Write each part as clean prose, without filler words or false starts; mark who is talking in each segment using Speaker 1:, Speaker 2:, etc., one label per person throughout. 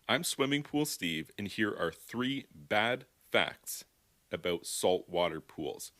Speaker 1: I'm Swimming Pool Steve, and here are three bad facts about saltwater pools.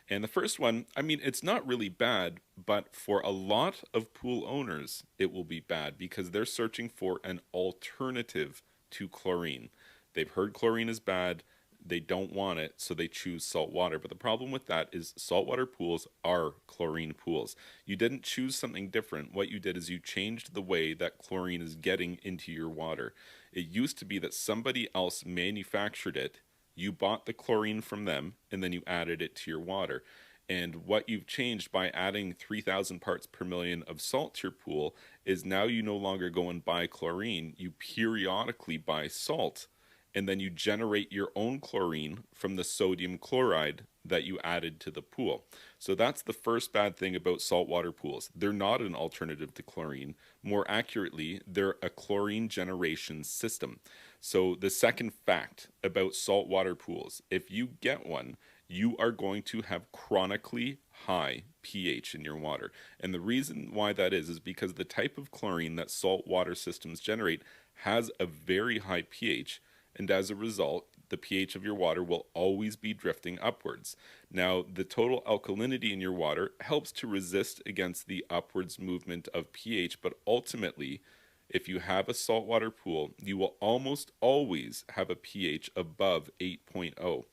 Speaker 1: And the first one, I mean, it's not really bad, but for a lot of pool owners, it will be bad because they're searching for an alternative to chlorine. They've heard chlorine is bad, they don't want it, so they choose salt water. But the problem with that is saltwater pools are chlorine pools. You didn't choose something different. What you did is you changed the way that chlorine is getting into your water. It used to be that somebody else manufactured it, you bought the chlorine from them, and then you added it to your water. And what you've changed by adding 3,000 parts per million of salt to your pool is now you no longer go and buy chlorine, you periodically buy salt, and then you generate your own chlorine from the sodium chloride that you added to the pool. So that's the first bad thing about saltwater pools. They're not an alternative to chlorine. More accurately, they're a chlorine generation system. So the second fact about saltwater pools, if you get one, you are going to have chronically high pH in your water. And the reason why that is because the type of chlorine that saltwater systems generate has a very high pH, and as a result, the pH of your water will always be drifting upwards. Now, the total alkalinity in your water helps to resist against the upwards movement of pH, but ultimately, if you have a saltwater pool, you will almost always have a pH above 8.0.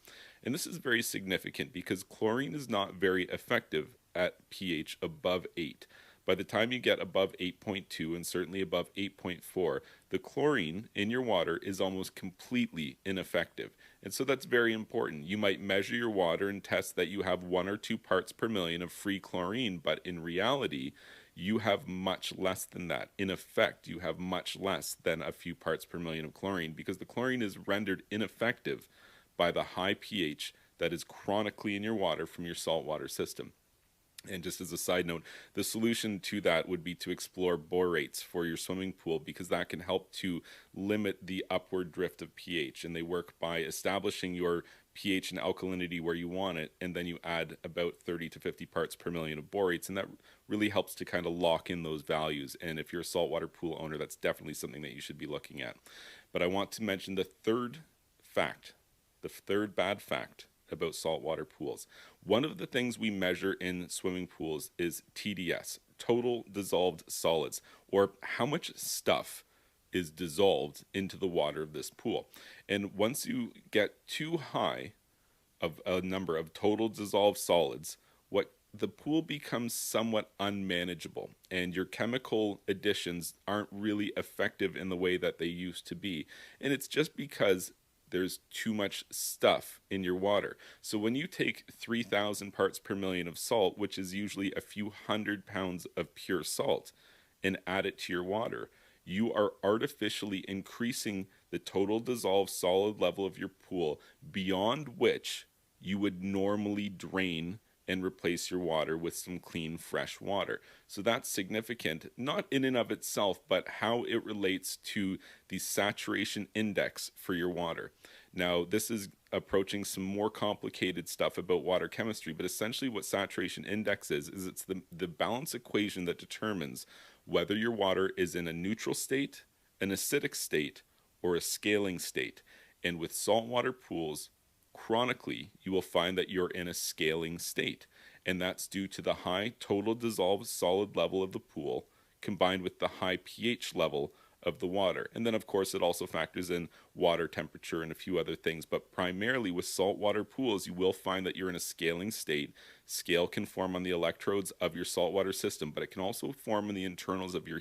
Speaker 1: And this is very significant because chlorine is not very effective at pH above 8. By the time you get above 8.2 and certainly above 8.4, the chlorine in your water is almost completely ineffective. And so that's very important. You might measure your water and test that you have 1 or 2 parts per million of free chlorine, but in reality, you have much less than that. In effect, you have much less than a few parts per million of chlorine because the chlorine is rendered ineffective by the high pH that is chronically in your water from your saltwater system. And just as a side note, the solution to that would be to explore borates for your swimming pool because that can help to limit the upward drift of pH. And they work by establishing your pH and alkalinity where you want it, and then you add about 30 to 50 parts per million of borates, and that really helps to kind of lock in those values. And if you're a saltwater pool owner, that's definitely something that you should be looking at. But I want to mention the third fact, the third bad fact about saltwater pools. One of the things we measure in swimming pools is TDS, total dissolved solids, or how much stuff is dissolved into the water of this pool. And once you get too high of a number of total dissolved solids, what the pool becomes somewhat unmanageable, and your chemical additions aren't really effective in the way that they used to be. And it's just because there's too much stuff in your water. So when you take 3,000 parts per million of salt, which is usually a few 100 pounds of pure salt, and add it to your water, you are artificially increasing the total dissolved solid level of your pool beyond which you would normally drain and replace your water with some clean, fresh water. So that's significant, not in and of itself, but how it relates to the saturation index for your water. Now, this is approaching some more complicated stuff about water chemistry, but essentially what saturation index is it's the balance equation that determines whether your water is in a neutral state, an acidic state, or a scaling state. And with saltwater pools, chronically, you will find that you're in a scaling state. And that's due to the high total dissolved solid level of the pool combined with the high pH level of the water. And then, of course, it also factors in water temperature and a few other things. But primarily with saltwater pools, you will find that you're in a scaling state. Scale can form on the electrodes of your saltwater system, but it can also form in the internals of your